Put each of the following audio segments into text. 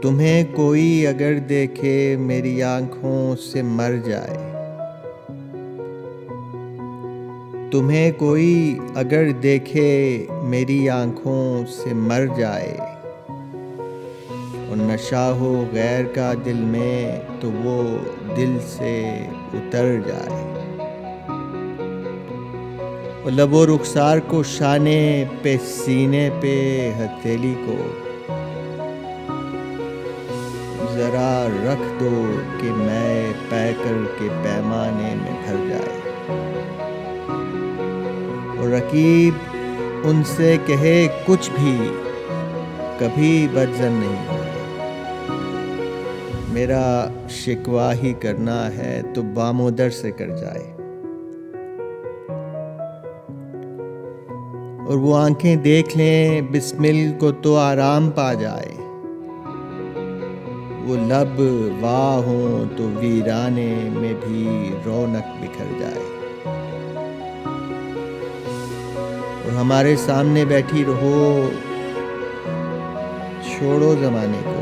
تمہیں کوئی اگر دیکھے میری آنکھوں سے مر جائے، تمہیں کوئی اگر دیکھے میری آنکھوں سے مر جائے، اور نشہ ہو غیر کا دل میں تو وہ دل سے اتر جائے، اور لب و رخسار کو شانے پہ سینے پہ ہتھیلی کو ذرا رکھ دو کہ میں پے کر کے پیمانے میں بھر جائے، اور رقیب ان سے کہے کچھ بھی کبھی بدظن نہیں ہوگا، میرا شکوہ ہی کرنا ہے تو بامودر سے کر جائے، اور وہ آنکھیں دیکھ لیں بسمل کو تو آرام پا جائے، وہ لب واہ ہوں تو ویرانے میں بھی رونق بکھر جائے، اور ہمارے سامنے بیٹھی رہو، چھوڑو زمانے کو،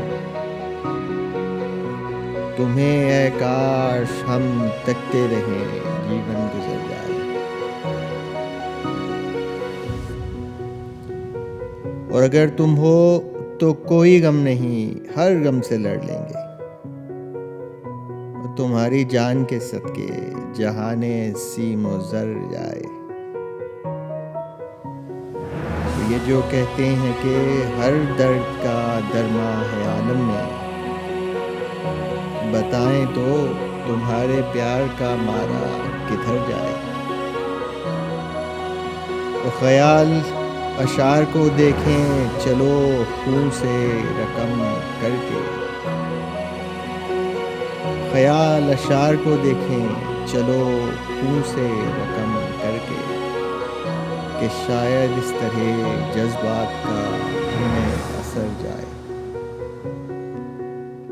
تمہیں اے کاش ہم تکتے رہیں جیون گزر جائے، اور اگر تم ہو تو کوئی غم نہیں، ہر غم سے لڑ لیں گے، اور تمہاری جان کے صدقے جہانے سیم و زر جائے، یہ جو کہتے ہیں کہ ہر درد کا درما ہے عالم میں، بتائیں تو تمہارے پیار کا مارا کدھر جائے، اور خیال اشعار کو دیکھیں چلو خون سے رقم کر کے، خیال اشعار کو دیکھیں چلو خون سے رقم کر کے، کہ شاید اس طرح جذبات کا ان میں اثر جائے،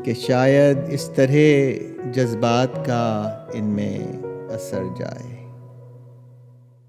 کہ شاید اس طرح جذبات کا ان میں اثر جائے۔